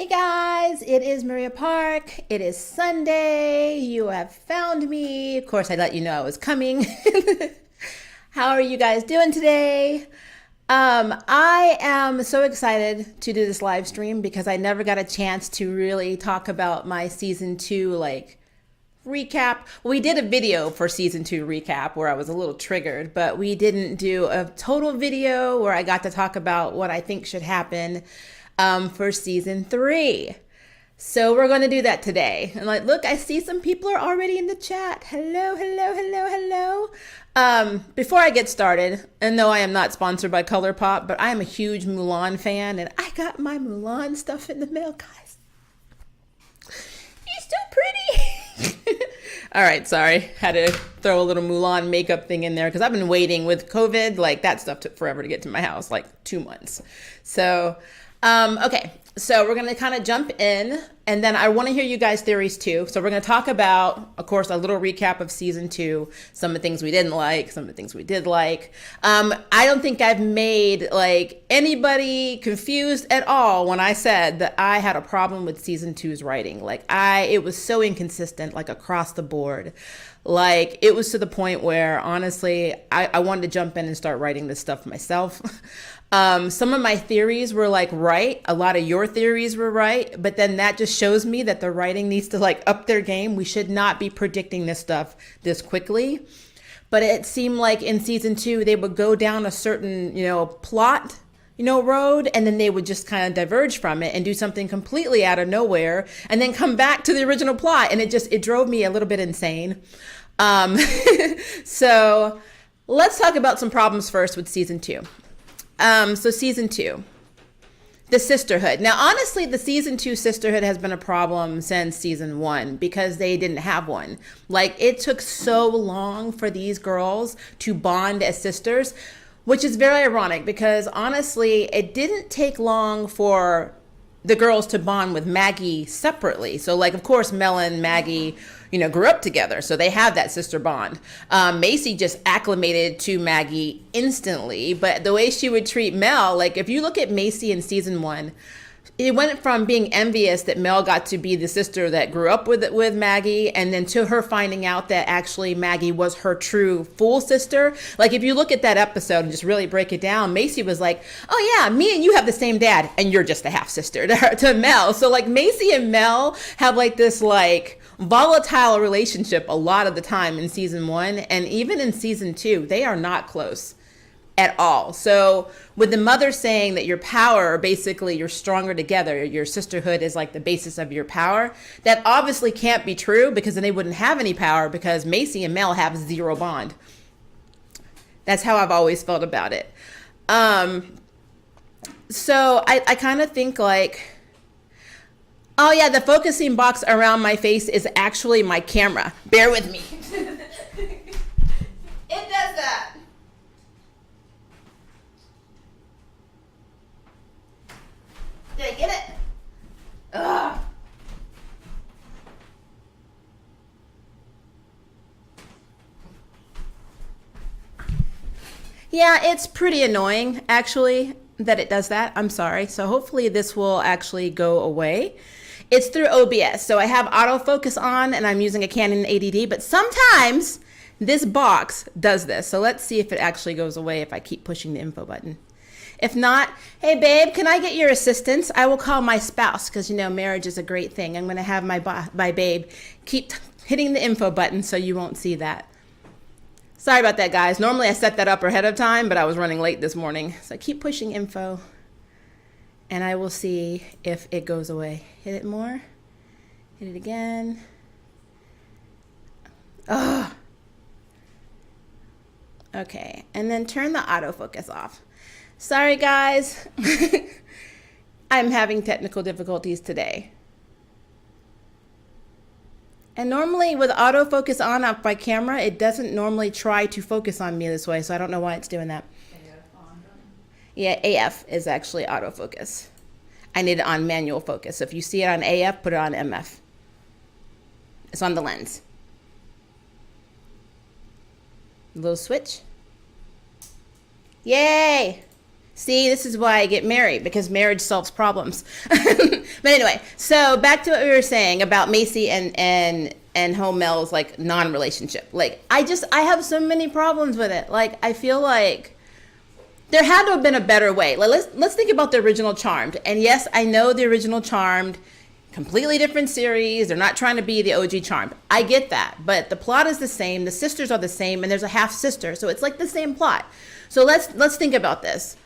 Hey guys, it is Maria Park. It is Sunday. You have found me. Of course, I let you know I was coming. How are you guys doing today? I am so excited to do this live stream because I never got a chance to really talk about my season two, recap. Well, we did a video for season two recap where I was a little triggered, but we didn't do a total video where I got to talk about what I think should happen for season three. So we're going to do that today. And look, I see some people are already in the chat. Hello, hello, hello, hello. Before I get started, and no, I am not sponsored by ColourPop, but I am a huge Mulan fan, and I got my Mulan stuff in the mail, guys. He's so pretty. All right, sorry. Had to throw a little Mulan makeup thing in there because I've been waiting with COVID. That stuff took forever to get to my house, 2 months. So, okay. So we're going to kind of jump in, and then I want to hear you guys' theories too. So we're going to talk about, of course, a little recap of season two, some of the things we didn't like, some of the things we did like. I don't think I've made anybody confused at all when I said that I had a problem with season two's writing. It was so inconsistent, across the board. It was to the point where, honestly, I wanted to jump in and start writing this stuff myself. Some of my theories were right. A lot of your theories were right. But then that just shows me that the writing needs to up their game. We should not be predicting this stuff this quickly. But it seemed like in season two, they would go down a certain, plot, road, and then they would just kind of diverge from it and do something completely out of nowhere and then come back to the original plot. And it drove me a little bit insane. So let's talk about some problems first with season two. So season two, the Sisterhood. Now, honestly, the season two Sisterhood has been a problem since season one because they didn't have one. It took so long for these girls to bond as sisters, which is very ironic because honestly, it didn't take long for the girls to bond with Maggie separately. So of course, Mel and Maggie, grew up together. So they have that sister bond. Macy just acclimated to Maggie instantly, but the way she would treat Mel, if you look at Macy in season one, it went from being envious that Mel got to be the sister that grew up with Maggie, and then to her finding out that actually Maggie was her true full sister. If you look at that episode and just really break it down, Macy was like, oh yeah, me and you have the same dad, and you're just a half sister to Mel. So Macy and Mel have this volatile relationship a lot of the time in season one, and even in season two, they are not close at all. So with the mother saying that your power, basically you're stronger together, your sisterhood is the basis of your power, that obviously can't be true because then they wouldn't have any power because Macy and Mel have zero bond. That's how I've always felt about it. So I kind of think oh yeah, the focusing box around my face is actually my camera. Bear with me. It does that. Did I get it? Ugh. Yeah, it's pretty annoying, actually, that it does that. I'm sorry. So hopefully this will actually go away. It's through OBS. So I have autofocus on and I'm using a Canon 80D, but sometimes this box does this. So let's see if it actually goes away if I keep pushing the info button. If not, hey babe, can I get your assistance? I will call my spouse because marriage is a great thing. I'm going to have my babe keep hitting the info button so you won't see that. Sorry about that, guys. Normally I set that up ahead of time, but I was running late this morning. So I keep pushing info and I will see if it goes away. Hit it more. Hit it again. Oh. Okay. And then turn the autofocus off. Sorry, guys. I'm having technical difficulties today. And normally with autofocus on off my camera, it doesn't normally try to focus on me this way, so I don't know why it's doing that. Yeah, AF is actually autofocus. I need it on manual focus. So if you see it on AF, put it on MF. It's on the lens. Little switch. Yay! See, this is why I get married, because marriage solves problems. But anyway, so back to what we were saying about Macy and how Mel's like non-relationship. Like I have so many problems with it. Like I feel like there had to have been a better way. Like let's think about the original Charmed. And yes, I know the original Charmed, completely different series. They're not trying to be the OG Charmed. I get that, but the plot is the same. The sisters are the same, and there's a half sister, so it's like the same plot. So let's think about this.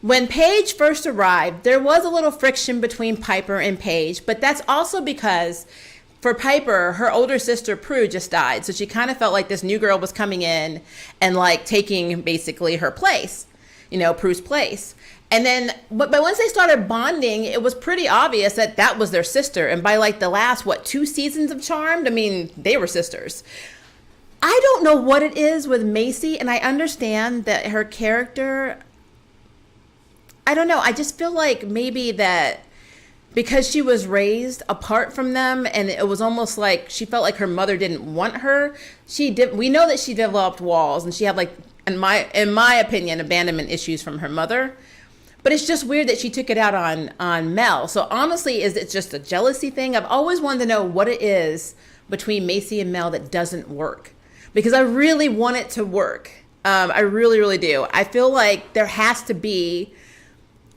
When Paige first arrived, there was a little friction between Piper and Paige, but that's also because for Piper, her older sister Prue just died. So she kind of felt like this new girl was coming in and like taking basically her place, Prue's place. And then, but once they started bonding, it was pretty obvious that that was their sister. And by like the last, 2 seasons of Charmed, I mean, they were sisters. I don't know what it is with Macy, and I understand that her character, I don't know. I just feel like maybe that because she was raised apart from them, and it was almost like she felt like her mother didn't want her. We know that she developed walls, and she had like, in my opinion, abandonment issues from her mother. But it's just weird that she took it out on Mel. So honestly, is it just a jealousy thing? I've always wanted to know what it is between Macy and Mel that doesn't work, because I really want it to work. I really, really do. I feel like there has to be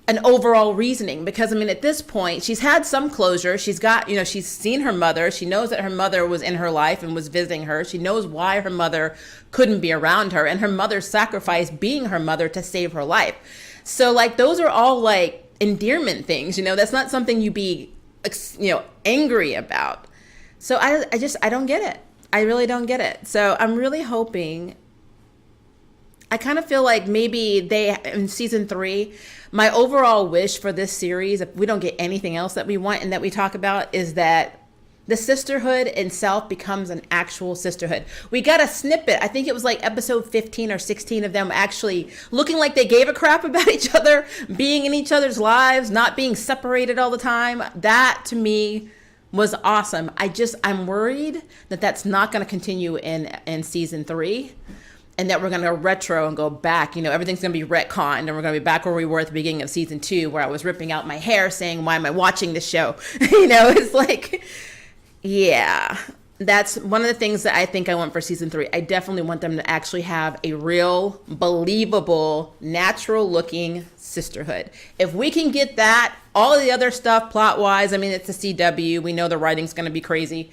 an overall reasoning, because I mean, at this point, she's had some closure. She's got, she's seen her mother. She knows that her mother was in her life and was visiting her. She knows why her mother couldn't be around her, and her mother sacrificed being her mother to save her life. So like, those are all like endearment things, that's not something you be, angry about. So I don't get it. I really don't get it. So I'm really hoping, I kind of feel like maybe in season 3, my overall wish for this series, if we don't get anything else that we want and that we talk about, is that the sisterhood itself becomes an actual sisterhood. We got a snippet. I think it was like episode 15 or 16 of them actually looking like they gave a crap about each other, being in each other's lives, not being separated all the time. That to me was awesome. I'm worried that that's not going to continue in season 3. And that we're going to retro and go back, everything's going to be retconned, and we're going to be back where we were at the beginning of season 2, where I was ripping out my hair saying, why am I watching this show? It's like, yeah, that's one of the things that I think I want for season 3. I definitely want them to actually have a real, believable, natural looking sisterhood. If we can get that, all of the other stuff plot wise, I mean, it's a CW. We know the writing's going to be crazy.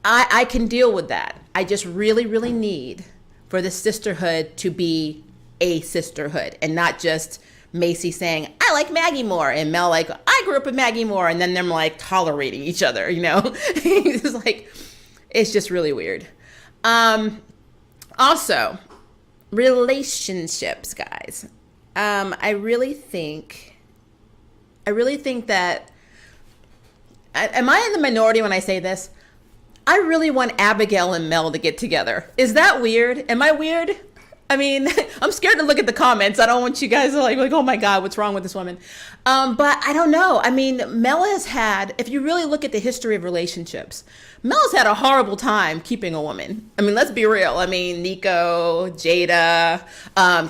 I can deal with that. I just really, really need for the sisterhood to be a sisterhood, and not just Macy saying, I like Maggie more, and Mel like, I grew up with Maggie more, and then them like tolerating each other, It's like, it's just really weird. Also, relationships, guys. I really think that, am I in the minority when I say this? I really want Abigail and Mel to get together. Is that weird? Am I weird? I mean, I'm scared to look at the comments. I don't want you guys to like, oh my God, what's wrong with this woman? But I don't know. I mean, Mel has had, if you really look at the history of relationships, Mel has had a horrible time keeping a woman. I mean, let's be real. I mean, Nico, Jada,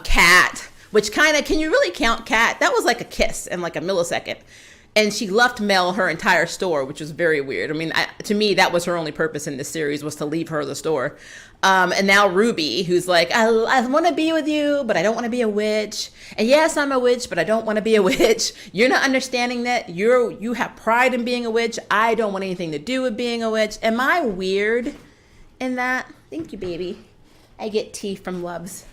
Kat, which kind of, can you really count Kat? That was like a kiss in like a millisecond. And she left Mel her entire store, which was very weird. I mean, to me, that was her only purpose in this series, was to leave her the store. And now Ruby, who's like, I want to be with you, but I don't want to be a witch. And yes, I'm a witch, but I don't want to be a witch. You're not understanding that. You have pride in being a witch. I don't want anything to do with being a witch. Am I weird in that? Thank you, baby. I get tea from Loves.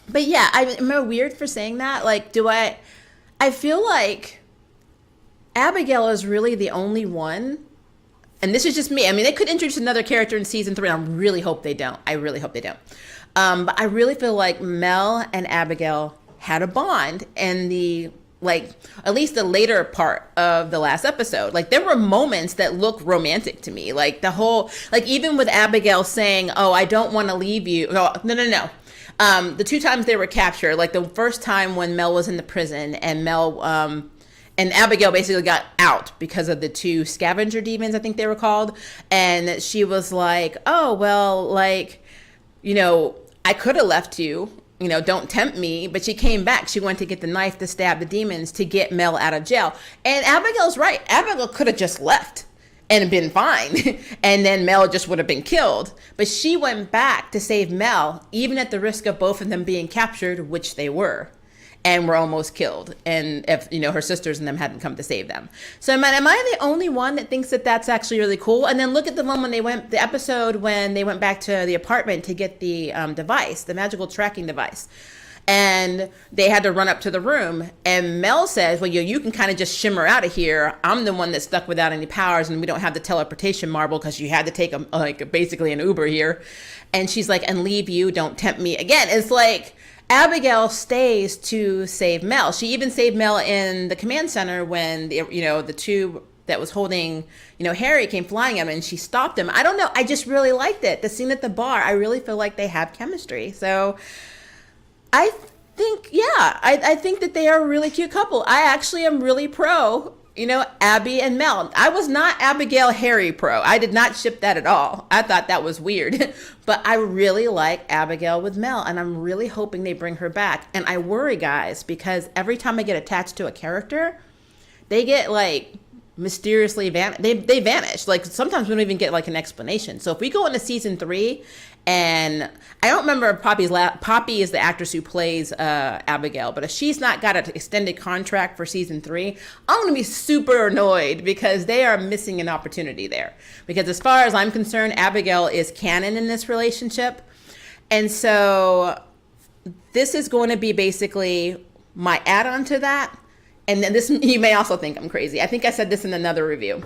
But yeah, am I weird for saying that? Like, I feel like Abigail is really the only one, and this is just me. I mean, they could introduce another character in season 3, and I really hope they don't. But I really feel like Mel and Abigail had a bond in the, like, at least the later part of the last episode. Like, there were moments that look romantic to me. Like, the whole, like, even with Abigail saying, oh, I don't want to leave you. No. The 2 times they were captured, like the first time when Mel was in the prison, and Mel, and Abigail basically got out because of the 2 scavenger demons, I think they were called. And she was like, oh, well, like, I could have left you, don't tempt me. But she came back. She went to get the knife to stab the demons to get Mel out of jail. And Abigail's right. Abigail could have just left and been fine. And then Mel just would have been killed. But she went back to save Mel, even at the risk of both of them being captured, which they were, and were almost killed. And if, her sisters and them hadn't come to save them. So am I the only one that thinks that that's actually really cool? And then look at the one the episode when they went back to the apartment to get the device, the magical tracking device. And they had to run up to the room. And Mel says, well, you can kind of just shimmer out of here. I'm the one that's stuck without any powers, and we don't have the teleportation marble because you had to take basically an Uber here. And she's like, and leave you, don't tempt me again. It's like Abigail stays to save Mel. She even saved Mel in the command center when the tube that was holding, Harry came flying at him, and she stopped him. I don't know. I just really liked it. The scene at the bar, I really feel like they have chemistry. So I think that they are a really cute couple. I actually am really pro, Abby and Mel. I was not Abigail Harry pro. I did not ship that at all. I thought that was weird. But I really like Abigail with Mel, and I'm really hoping they bring her back. And I worry, guys, because every time I get attached to a character, they get mysteriously they vanish. Sometimes we don't even get an explanation. So if we go into season 3, and I don't remember Poppy is the actress who plays Abigail, but if she's not got an extended contract for season 3, I'm going to be super annoyed because they are missing an opportunity there. Because as far as I'm concerned, Abigail is canon in this relationship. And so this is going to be basically my add-on to that. And then this, you may also think I'm crazy. I think I said this in another review.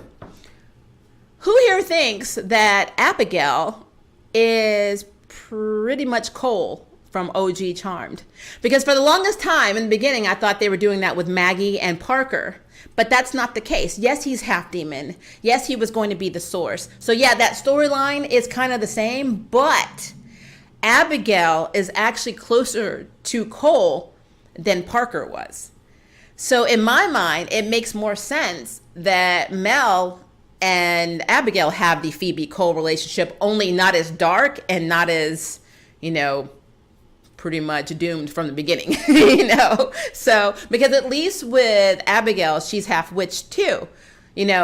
Who here thinks that Abigail is pretty much Cole from OG Charmed? Because for the longest time in the beginning, I thought they were doing that with Maggie and Parker. But that's not the case. Yes, he's half demon. Yes, he was going to be the source. So yeah, that storyline is kind of the same. But Abigail is actually closer to Cole than Parker was. So in my mind, it makes more sense that Mel and Abigail have the Phoebe Cole relationship, only not as dark and not as, pretty much doomed from the beginning, So, because at least with Abigail, she's half witch too.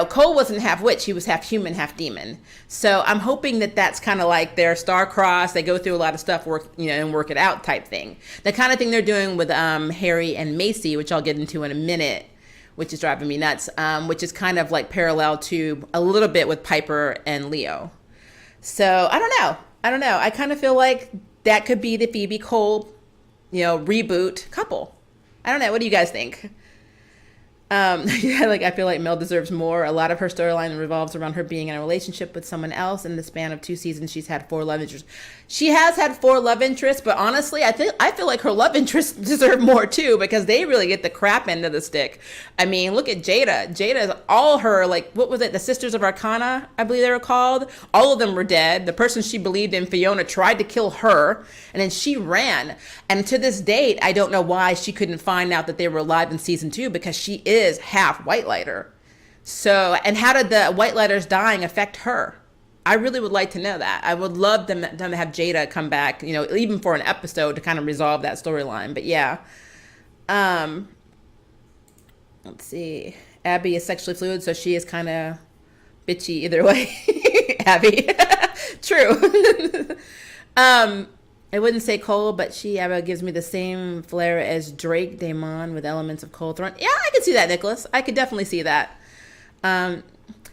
Cole wasn't half witch, he was half human, half demon. So I'm hoping that that's kind of like their star-crossed, they go through a lot of stuff, and work it out type thing. The kind of thing they're doing with Harry and Macy, which I'll get into in a minute, which is driving me nuts, which is kind of parallel to a little bit with Piper and Leo. So I don't know. I kind of feel like that could be the Phoebe Cole, reboot couple. I don't know. What do you guys think? I feel like Mel deserves more. A lot of her storyline revolves around her being in a relationship with someone else. In the span of 2 seasons, she's had 4 love interests. She has had 4 love interests, but honestly, I feel like her love interests deserve more too, because they really get the crap end of the stick. I mean, look at Jada. Jada is all her, what was it? The Sisters of Arcana, I believe they were called. All of them were dead. The person she believed in, Fiona, tried to kill her, and then she ran. And to this date, I don't know why she couldn't find out that they were alive in season 2, because she is half white lighter. So, and how did the white lighters dying affect her? I really would like to know that. I would love them to have Jada come back, even for an episode to kind of resolve that storyline. But yeah. Let's see. Abby is sexually fluid, so she is kind of bitchy either way. Abby. True. I wouldn't say Cole, but Abba gives me the same flair as Drake Damon with elements of Cold Throne. Yeah, I could see that, Nicholas. I could definitely see that.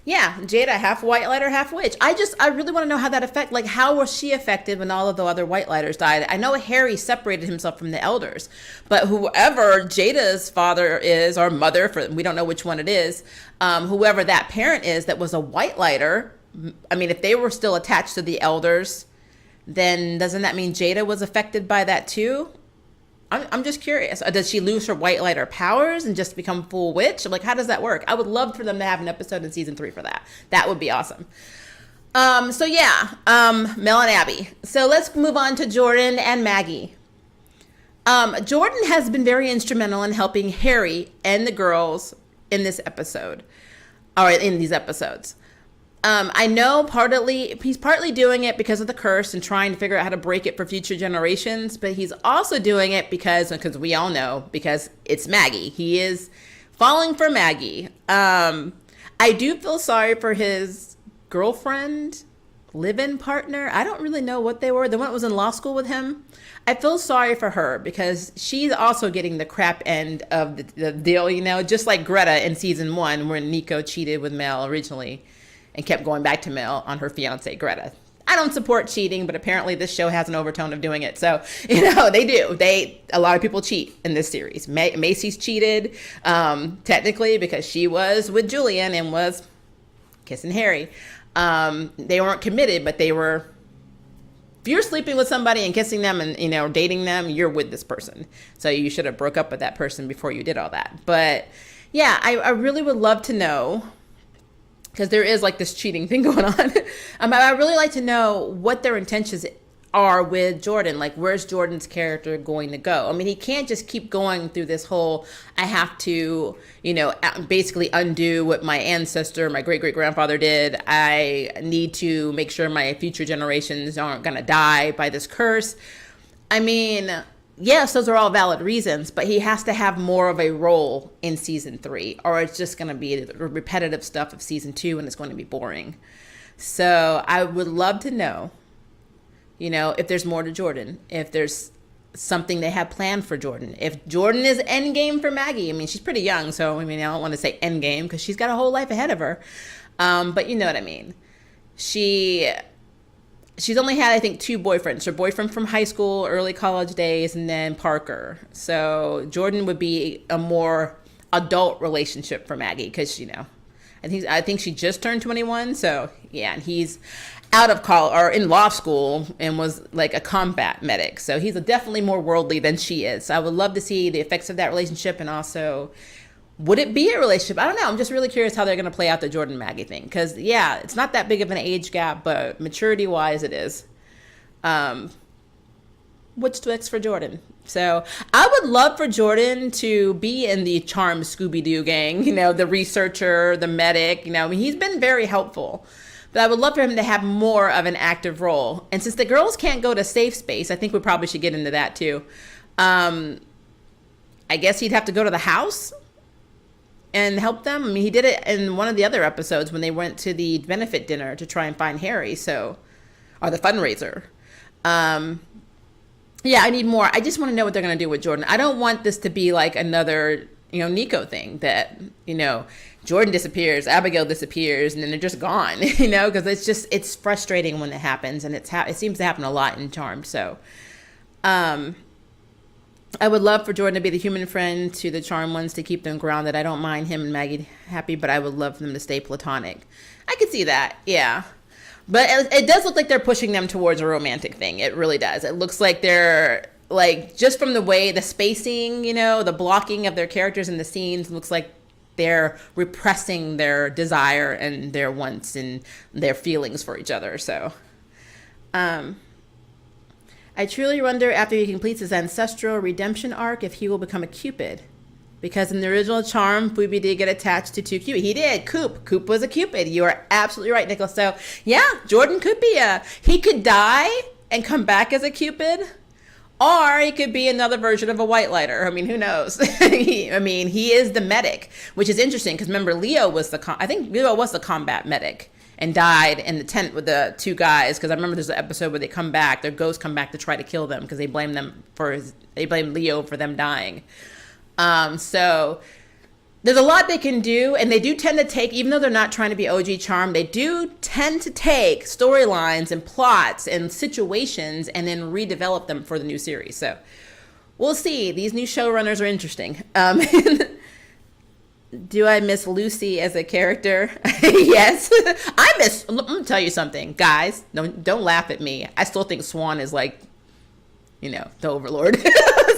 Yeah, Jada, half white lighter, half witch. I really want to know how that how was she affected when all of the other white lighters died? I know Harry separated himself from the elders, but whoever Jada's father is, or mother, we don't know which one it is, whoever that parent is that was a white lighter, I mean, if they were still attached to the elders, then doesn't that mean Jada was affected by that too? I'm just curious. Does she lose her white lighter powers and just become full witch? How does that work? I would love for them to have an episode in season 3 for that. That would be awesome. So yeah, Mel and Abby. So let's move on to Jordan and Maggie. Jordan has been very instrumental in helping Harry and the girls in this episode, or in these episodes. I know he's partly doing it because of the curse and trying to figure out how to break it for future generations, but he's also doing it because we all know, because it's Maggie. He is falling for Maggie. I do feel sorry for his girlfriend, live-in partner. I don't really know what they were. The one that was in law school with him. I feel sorry for her because she's also getting the crap end of the deal, just like Greta in season 1, where Nico cheated with Mel originally and kept going back to Mel on her fiance, Greta. I don't support cheating, but apparently this show has an overtone of doing it. So, they do. A lot of people cheat in this series. Macy's cheated, technically, because she was with Julian and was kissing Harry. They weren't committed, but they were. If you're sleeping with somebody and kissing them and, dating them, you're with this person. So you should have broke up with that person before you did all that. But yeah, I really would love to know, because there is like this cheating thing going on. I really like to know what their intentions are with Jordan. Like, where's Jordan's character going to go? I mean, he can't just keep going through this whole, I have to, basically undo what my ancestor, my great-great-grandfather did. I need to make sure my future generations aren't going to die by this curse. I mean, yes, those are all valid reasons, but he has to have more of a role in season 3, or it's just going to be the repetitive stuff of season 2 and it's going to be boring. So I would love to know, if there's more to Jordan, if there's something they have planned for Jordan, if Jordan is endgame for Maggie. I mean, she's pretty young, so I don't want to say endgame because she's got a whole life ahead of her. But you know what I mean. She's only had, I think, 2 boyfriends. Her boyfriend from high school, early college days, and then Parker. So Jordan would be a more adult relationship for Maggie because, I think she just turned 21. So yeah, and he's out of college or in law school and was like a combat medic. So he's definitely more worldly than she is. So I would love to see the effects of that relationship, and also, would it be a relationship? I don't know. I'm just really curious how they're going to play out the Jordan Maggie thing. Because, yeah, it's not that big of an age gap, but maturity-wise it is. What's next for Jordan? So I would love for Jordan to be in the Charmed Scooby-Doo gang, the researcher, the medic. He's been very helpful. But I would love for him to have more of an active role. And since the girls can't go to safe space, I think we probably should get into that too. I guess he'd have to go to the house and help them. I mean, he did it in one of the other episodes when they went to the benefit dinner to try and find Harry, or the fundraiser. Yeah, I need more. I just want to know what they're going to do with Jordan. I don't want this to be like another, Nico thing that, Jordan disappears, Abigail disappears, and then they're just gone, because it's frustrating when it happens, and it seems to happen a lot in Charmed. So, I would love for Jordan to be the human friend to the Charmed ones to keep them grounded. I don't mind him and Maggie happy, but I would love them to stay platonic. I could see that, yeah. But it does look like they're pushing them towards a romantic thing. It really does. It looks like they're, like, just from the way, the spacing, the blocking of their characters in the scenes, looks like they're repressing their desire and their wants and their feelings for each other. So, I truly wonder, after he completes his ancestral redemption arc, if he will become a Cupid. Because in the original Charm, Phoebe did get attached to 2 Cupid. He did. Coop was a Cupid. You are absolutely right, Nicholas. So, yeah, Jordan could be he could die and come back as a Cupid. Or he could be another version of a white lighter. I mean, who knows? He is the medic, which is interesting because remember, Leo was the combat medic and died in the tent with the 2 guys. Because I remember there's an episode where they come back, their ghosts come back to try to kill them because they blame Leo for them dying. So there's a lot they can do, and they do tend to take, even though they're not trying to be OG Charm, they do tend to take storylines and plots and situations and then redevelop them for the new series. So we'll see. These new showrunners are interesting. Do I miss Lucy as a character? Yes. Let me tell you something, guys. Don't laugh at me. I still think Swan is like, the overlord.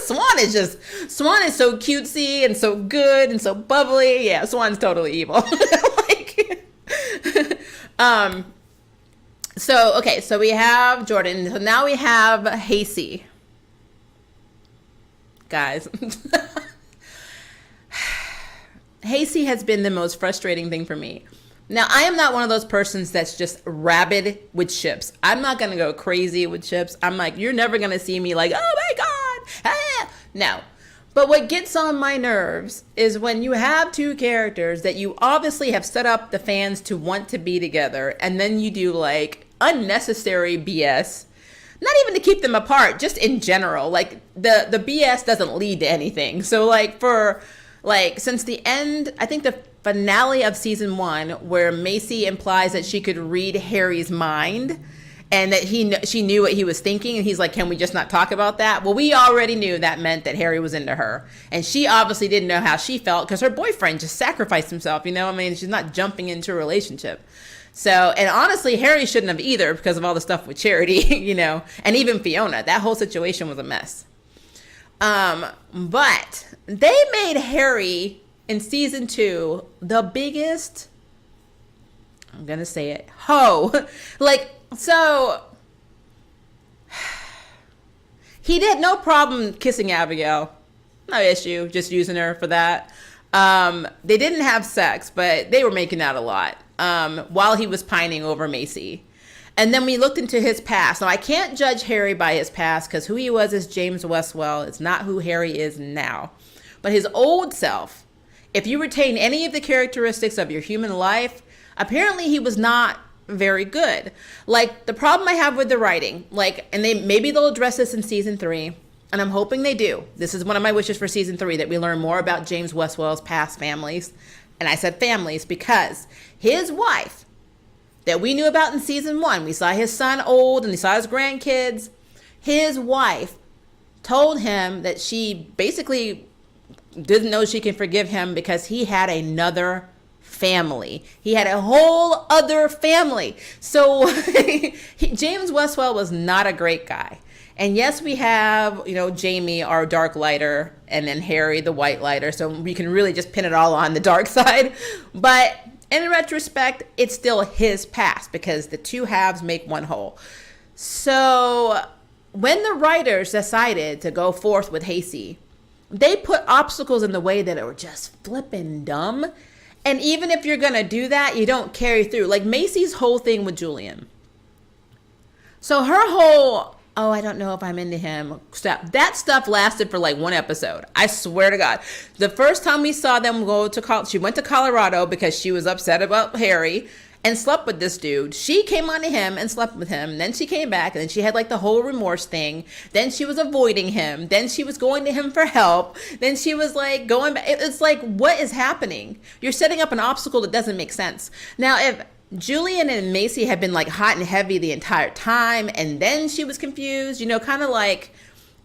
Swan is so cutesy and so good and so bubbly. Yeah, Swan's totally evil. So we have Jordan. So now we have Hasey. Guys. Hasey has been the most frustrating thing for me. Now, I am not one of those persons that's just rabid with ships. I'm not going to go crazy with ships. I'm like, you're never going to see me like, oh my God. Ah. No. But what gets on my nerves is when you have two characters that you obviously have set up the fans to want to be together, and then you do like unnecessary BS. Not even to keep them apart, just in general. Like the BS doesn't lead to anything. So like since the end, I think the finale of season 1, where Macy implies that she could read Harry's mind and that she knew what he was thinking, and he's like, can we just not talk about that? Well, we already knew that meant that Harry was into her, and she obviously didn't know how she felt because her boyfriend just sacrificed himself, you know. I mean, she's not jumping into a relationship. So, and honestly, Harry shouldn't have either because of all the stuff with Charity, you know, and even Fiona. That whole situation was a mess. But they made Harry in season 2 the biggest, I'm gonna say it, like, so he did no problem kissing Abigail, no issue, just using her for that. They didn't have sex, but they were making out a lot while he was pining over Macy. And then we looked into his past. Now, I can't judge Harry by his past because who he was as James Westwell is not who Harry is now. But his old self, if you retain any of the characteristics of your human life, apparently he was not very good. Like, the problem I have with the writing, like, and maybe they'll address this in season 3, and I'm hoping they do. This is one of my wishes for season 3, that we learn more about James Westwell's past families. And I said families because his wife, that we knew about in season 1, we saw his son old and we saw his grandkids. His wife told him that she basically didn't know she can forgive him because he had another family. He had a whole other family. So James Westwell was not a great guy. And yes, we have, you know, Jamie, our dark lighter, and then Harry, the white lighter. So we can really just pin it all on the dark side. But in retrospect, it's still his past because the two halves make one whole. So when the writers decided to go forth with Hasty, they put obstacles in the way that were just flippin' dumb. And even if you're going to do that, you don't carry through. Like Macy's whole thing with Julian. So her whole, oh, I don't know if I'm into him stuff, that stuff lasted for like one episode. I swear to God. The first time we saw them go to college, she went to Colorado because she was upset about Harry and slept with this dude. She came on to him and slept with him. Then she came back and then she had like the whole remorse thing. Then she was avoiding him. Then she was going to him for help. Then she was like going back. It's like, what is happening? You're setting up an obstacle that doesn't make sense. Now, if Julian and Macy had been like hot and heavy the entire time and then she was confused, you know, kind of like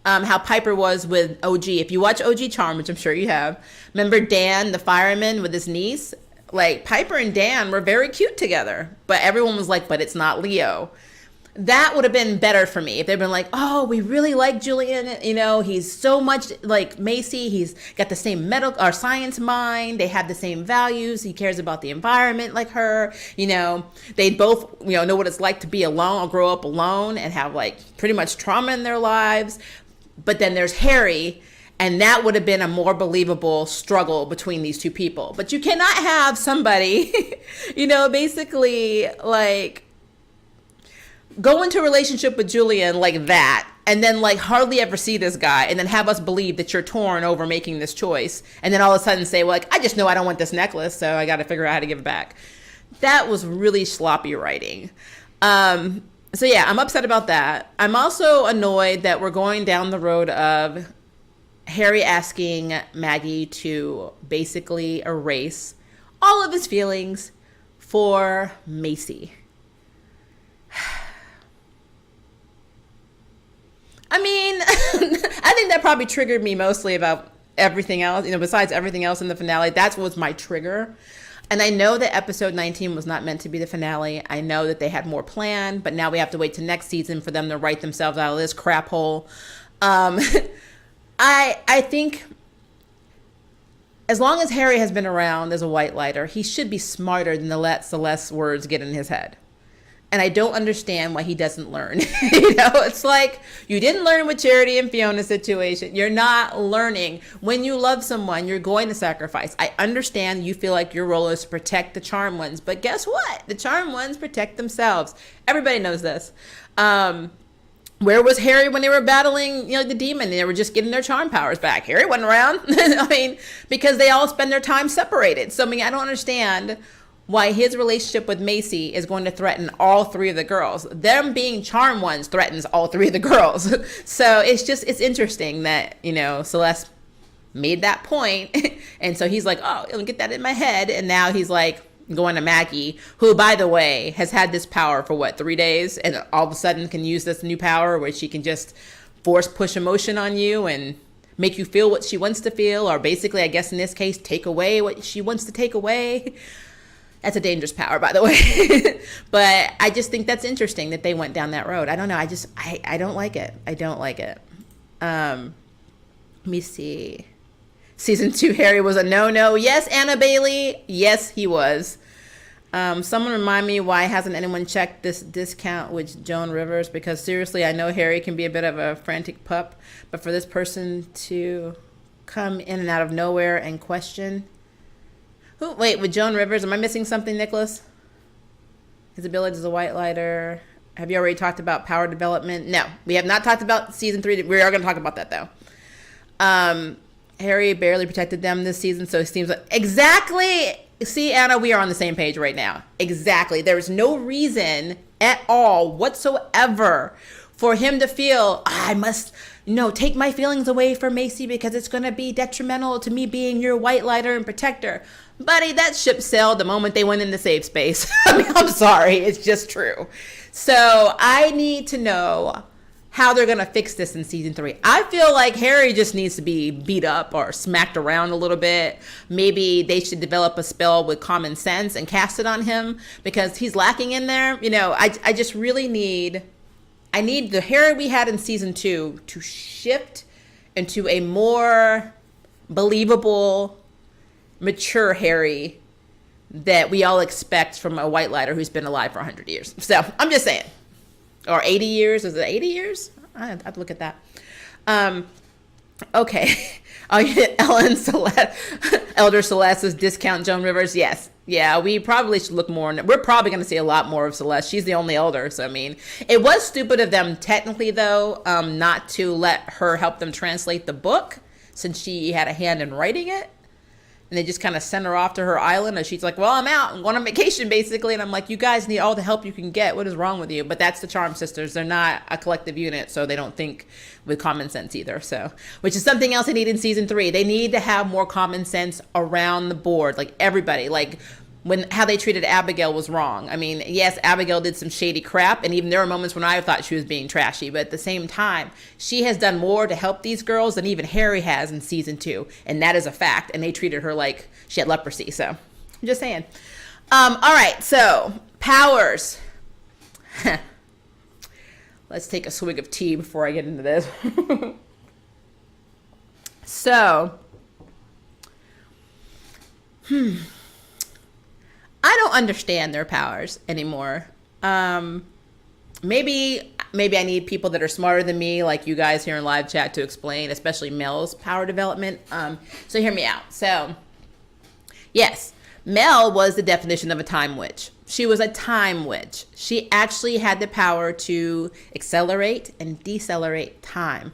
how Piper was with OG. If you watch OG Charm, which I'm sure you have, remember Dan, the fireman, with his niece? Like Piper and Dan were very cute together, but everyone was like, but it's not Leo. That would have been better for me if they'd been like, oh, we really like Julian. You know, he's so much like Macy. He's got the same medical or science mind. They have the same values. He cares about the environment like her. You know, they both, you know what it's like to be alone or grow up alone and have like pretty much trauma in their lives. But then there's Harry. And that would have been a more believable struggle between these two people. But you cannot have somebody, you know, basically like go into a relationship with Julian like that and then like hardly ever see this guy and then have us believe that you're torn over making this choice. And then all of a sudden say, well, like, I just know I don't want this necklace, so I got to figure out how to give it back. That was really sloppy writing. So yeah, I'm upset about that. I'm also annoyed that we're going down the road of Harry asking Maggie to basically erase all of his feelings for Macy. I mean, I think that probably triggered me mostly about everything else, you know, besides everything else in the finale. That was my trigger. And I know that episode 19 was not meant to be the finale. I know that they had more planned, but now we have to wait to next season for them to write themselves out of this crap hole. I think as long as Harry has been around as a white lighter, he should be smarter than to let Celeste's words get in his head. And I don't understand why he doesn't learn. It's like you didn't learn with Charity and Fiona's situation. You're not learning. When you love someone, you're going to sacrifice. I understand you feel like your role is to protect the charmed ones, but guess what? The charmed ones protect themselves. Everybody knows this. Where was Harry when they were battling, the demon? They were just getting their charm powers back. Harry wasn't around. Because they all spend their time separated. So, I don't understand why his relationship with Macy is going to threaten all three of the girls. Them being charmed ones threatens all three of the girls. So it's interesting that, Celeste made that point. And so he's like, oh, let me get that in my head. And now he's like going to Maggie, who, by the way, has had this power for 3 days, and all of a sudden can use this new power where she can just force push emotion on you and make you feel what she wants to feel, or basically, I guess in this case, take away what she wants to take away. That's a dangerous power, by the way. But I just think that's interesting that they went down that road. I don't know. I don't like it. I don't like it. Let me see. Season 2, Harry was a no-no. Yes, Anna Bailey. Yes, he was. Someone remind me, why hasn't anyone checked this discount with Joan Rivers? Because seriously, I know Harry can be a bit of a frantic pup, but for this person to come in and out of nowhere and question... Wait, with Joan Rivers, am I missing something, Nicholas? His ability as a white lighter. Have you already talked about power development? No, we have not talked about season 3. We are going to talk about that, though. Harry barely protected them this season, so it seems like... Exactly! See, Anna, we are on the same page right now. Exactly. There is no reason at all whatsoever for him to feel, I must... take my feelings away from Macy because it's going to be detrimental to me being your white lighter and protector. Buddy, that ship sailed the moment they went into safe space. I'm sorry. It's just true. So I need to know how they're going to fix this in season 3. I feel like Harry just needs to be beat up or smacked around a little bit. Maybe they should develop a spell with common sense and cast it on him because he's lacking in there. I just really need... I need the Harry we had in season 2 to shift into a more believable, mature Harry that we all expect from a white lighter who's been alive for 100 years. So I'm just saying. Or 80 years. Is it 80 years? I have to look at that. Okay. Ellen Celeste, Elder Celeste's discount Joan Rivers. Yes. Yeah, we probably should look more. We're probably going to see a lot more of Celeste. She's the only elder. So, it was stupid of them technically, though, not to let her help them translate the book since she had a hand in writing it. And they just kind of sent her off to her island. And she's like, well, I'm out. I'm going on vacation, basically. And I'm like, you guys need all the help you can get. What is wrong with you? But that's the Charm Sisters. They're not a collective unit, so they don't think with common sense either. So, which is something else they need in season 3. They need to have more common sense around the board. Like, everybody. Like, how they treated Abigail was wrong. Yes, Abigail did some shady crap, and even there were moments when I thought she was being trashy, but at the same time, she has done more to help these girls than even Harry has in season 2, and that is a fact, and they treated her like she had leprosy, so I'm just saying. All right, so powers. Let's take a swig of tea before I get into this. So, I don't understand their powers anymore. Maybe I need people that are smarter than me, like you guys here in live chat, to explain, especially Mel's power development. So hear me out. So, yes, Mel was the definition of a time witch. She was a time witch. She actually had the power to accelerate and decelerate time.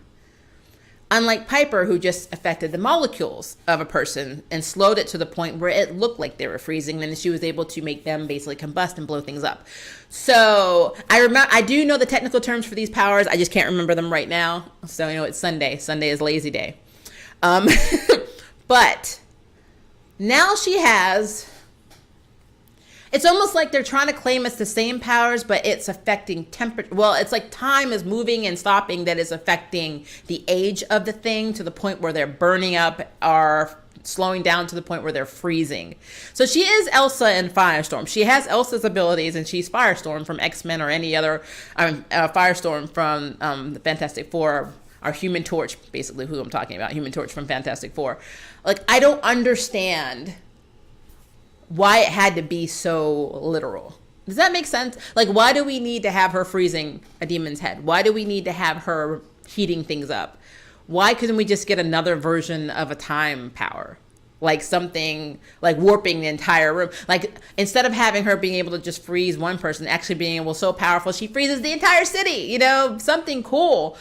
Unlike Piper, who just affected the molecules of a person and slowed it to the point where it looked like they were freezing, then she was able to make them basically combust and blow things up. So I do know the technical terms for these powers. I just can't remember them right now. So, it's Sunday. Sunday is lazy day. But now she has... It's almost like they're trying to claim it's the same powers, but it's affecting temperature. Well, it's like time is moving and stopping that is affecting the age of the thing to the point where they're burning up or slowing down to the point where they're freezing. So she is Elsa in Firestorm. She has Elsa's abilities, and she's Firestorm from X-Men or any other Firestorm from the Fantastic Four, or Human Torch, basically who I'm talking about, Human Torch from Fantastic Four. Like, I don't understand why it had to be so literal. Does that make sense? Like, why do we need to have her freezing a demon's head? Why do we need to have her heating things up? Why couldn't we just get another version of a time power? Like something like warping the entire room. Like, instead of having her being able to just freeze one person, actually being able so powerful, she freezes the entire city, you know, something cool.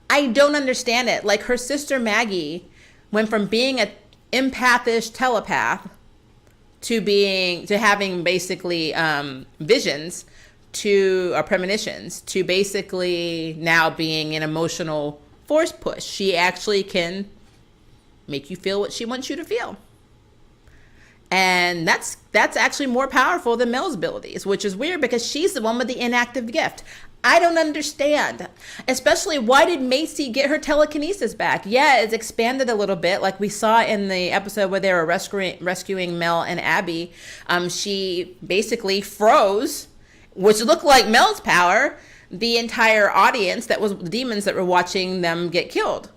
I don't understand it. Like, her sister Maggie went from being an empathish telepath to having basically visions or premonitions to basically now being an emotional force push. She actually can make you feel what she wants you to feel. And that's actually more powerful than Mel's abilities, which is weird because she's the one with the inactive gift. I don't understand. Especially, why did Macy get her telekinesis back? Yeah, it's expanded a little bit, like we saw in the episode where they were rescuing Mel and Abby. She basically froze, which looked like Mel's power, the entire audience that was the demons that were watching them get killed.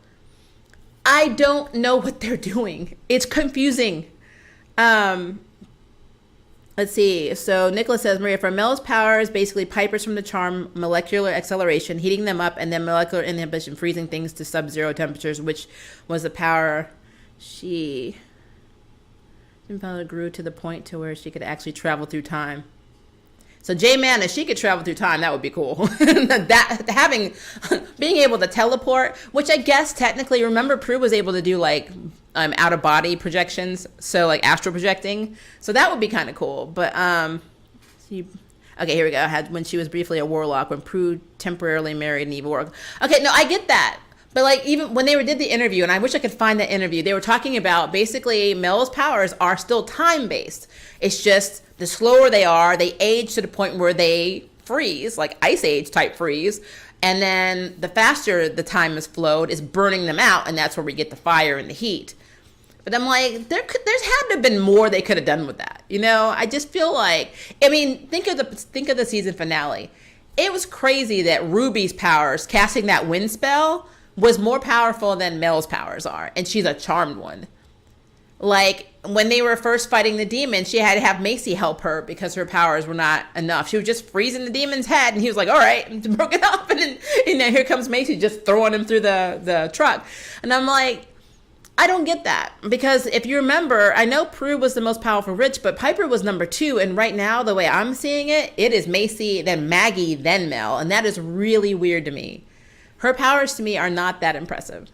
I don't know what they're doing. It's confusing. Let's see. So Nicholas says, Maria, for Mel's powers, basically Piper's from the charm, molecular acceleration, heating them up, and then molecular inhibition, freezing things to sub-zero temperatures, which was the power she grew to the point to where she could actually travel through time. So J-Man, if she could travel through time, that would be cool. Being able to teleport, which I guess technically, remember Prue was able to do like out of body projections, so like astral projecting. So that would be kind of cool. But okay, here we go. When she was briefly a warlock, when Prue temporarily married an evil warlock. Okay, no, I get that. But like, even when they did the interview, and I wish I could find that interview, they were talking about basically Mel's powers are still time based. It's just the slower they are, they age to the point where they freeze, like Ice Age type freeze. And then the faster the time has flowed is burning them out. And that's where we get the fire and the heat. But I'm like, there's had to have been more they could have done with that. You know, I just feel like, I mean, think of the season finale. It was crazy that Ruby's powers, casting that wind spell, was more powerful than Mel's powers are. And she's a charmed one. Like, when they were first fighting the demon, she had to have Macy help her because her powers were not enough. She was just freezing the demon's head, and he was like, all right, broke it up. And then, you know, here comes Macy just throwing him through the truck. And I'm like, I don't get that. Because if you remember, I know Prue was the most powerful witch, but Piper was number 2. And right now, the way I'm seeing it, it is Macy, then Maggie, then Mel. And that is really weird to me. Her powers to me are not that impressive.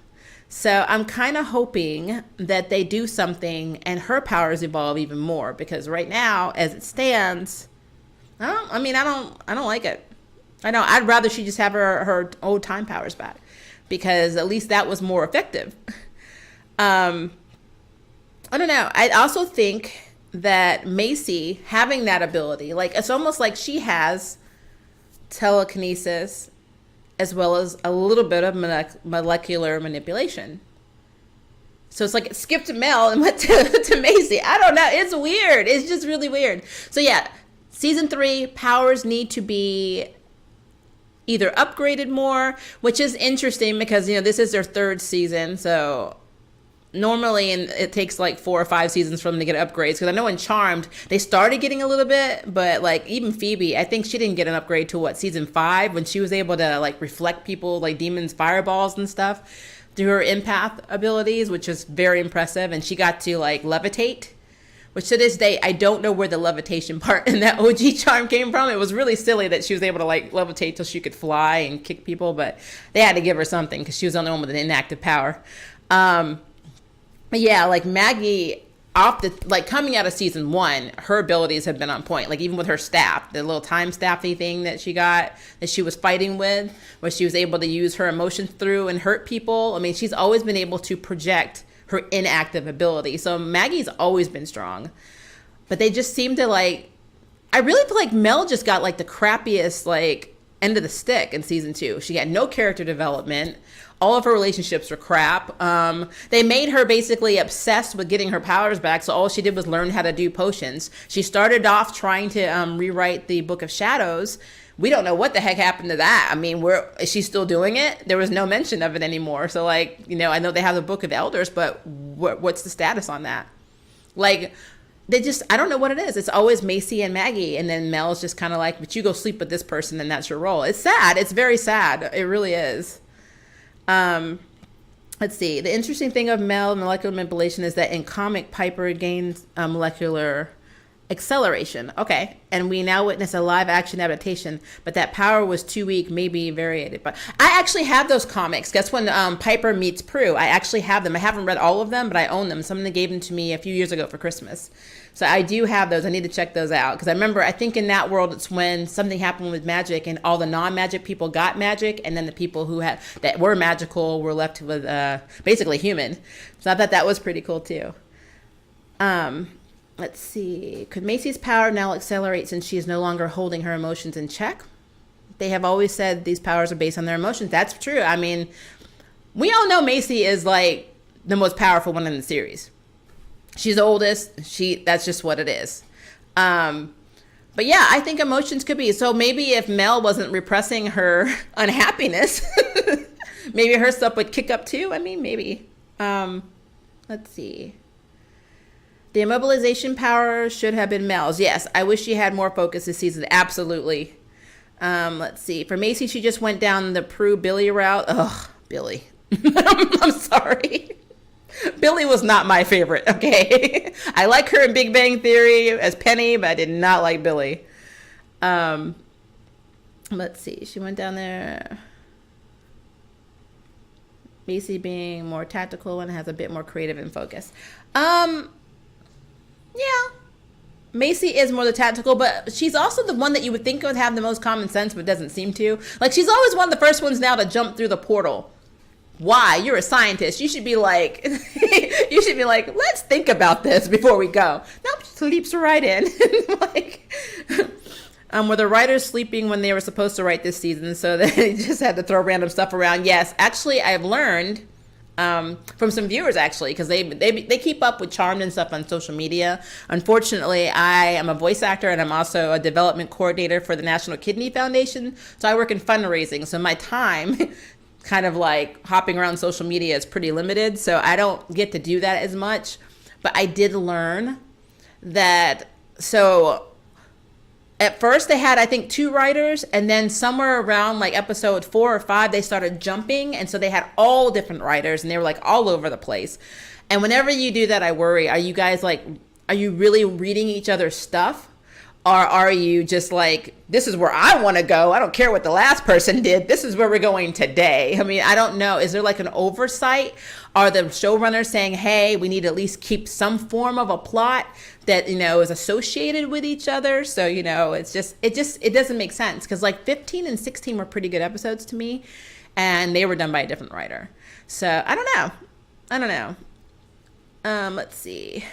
So I'm kind of hoping that they do something and her powers evolve even more, because right now, as it stands, I don't like it. I know I'd rather she just have her old time powers back, because at least that was more effective. I don't know. I also think that Macy having that ability, like, it's almost like she has telekinesis as well as a little bit of molecular manipulation. So it's like it skipped Mel and went to Macy. I don't know. It's weird. It's just really weird. So yeah, season 3, powers need to be either upgraded more, which is interesting because, you know, this is their 3rd season. So normally it takes like 4 or 5 seasons for them to get upgrades, because I know in Charmed they started getting a little bit, but like even Phoebe, I think she didn't get an upgrade till season 5, when she was able to like reflect people like demons fireballs and stuff through her empath abilities, which is very impressive. And she got to like levitate, which to this day I don't know where the levitation part in that OG Charm came from. It was really silly that she was able to like levitate till she could fly and kick people, but they had to give her something because she was the only one with an inactive power. Yeah, like Maggie, coming out of season 1, her abilities have been on point. Like even with her staff, the little time staffy thing that she got, that she was fighting with, where she was able to use her emotions through and hurt people. I mean, she's always been able to project her inactive ability. So Maggie's always been strong. But they just seem to like, I really feel like Mel just got like the crappiest like end of the stick in season 2. She had no character development. All of her relationships were crap. They made her basically obsessed with getting her powers back, so all she did was learn how to do potions. She started off trying to rewrite the Book of Shadows. We don't know what the heck happened to that. I mean, is she still doing it? There was no mention of it anymore. So, like, you know, I know they have the Book of Elders, but what's the status on that? Like, they just, I don't know what it is. It's always Macy and Maggie. And then Mel's just kind of like, but you go sleep with this person and that's your role. It's sad. It's very sad. It really is. Let's see. The interesting thing of Mel molecular manipulation is that in comic, Piper gains molecular acceleration. Okay. And we now witness a live action adaptation, but that power was too weak, maybe variated. But I actually have those comics. Guess when Piper meets Prue, I actually have them. I haven't read all of them, but I own them. Someone gave them to me a few years ago for Christmas. So I do have those. I need to check those out. Because I remember, I think in that world, it's when something happened with magic and all the non-magic people got magic. And then the people who had that were magical were left with basically human. So I thought that was pretty cool too. Let's see. Could Macy's power now accelerate since she is no longer holding her emotions in check? They have always said these powers are based on their emotions. That's true. I mean, we all know Macy is like the most powerful one in the series. She's the oldest. That's just what it is. But yeah, I think emotions could be. So maybe if Mel wasn't repressing her unhappiness, maybe her stuff would kick up too. I mean, maybe. Let's see. The immobilization power should have been Mel's. Yes, I wish she had more focus this season. Absolutely. Let's see. For Macy, she just went down the Prue Billy route. Ugh, Billy. I'm sorry. Billy was not my favorite, okay? I like her in Big Bang Theory as Penny, but I did not like Billy. Let's see. She went down there. Macy being more tactical and has a bit more creative and focus. Yeah, Macy is more the tactical, but she's also the one that you would think would have the most common sense, but doesn't seem to. Like, she's always one of the first ones now to jump through the portal. Why? You're a scientist. You should be like, let's think about this before we go. Nope, she leaps right in. Like, were the writers sleeping when they were supposed to write this season, so they just had to throw random stuff around? Yes, actually, I've learned from some viewers actually, because they keep up with Charmed and stuff on social media. Unfortunately, I am a voice actor and I'm also a development coordinator for the National Kidney Foundation. So I work in fundraising. So my time kind of like hopping around social media is pretty limited. So I don't get to do that as much. But I did learn that, so at first they had, I think, 2 writers, and then somewhere around like episode 4 or 5, they started jumping. And so they had all different writers and they were like all over the place. And whenever you do that, I worry, are you guys like, are you really reading each other's stuff? Or are you just like, this is where I want to go. I don't care what the last person did. This is where we're going today. I mean, I don't know. Is there like an oversight? Are the showrunners saying, hey, we need to at least keep some form of a plot that, you know, is associated with each other? So, you know, it doesn't make sense. Because like 15 and 16 were pretty good episodes to me. And they were done by a different writer. So I don't know. Let's see.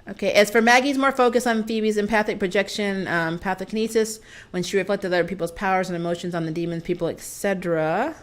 Okay, as for Maggie's more focus on Phoebe's empathic projection, pathokinesis, when she reflected other people's powers and emotions on the demons, people, etc.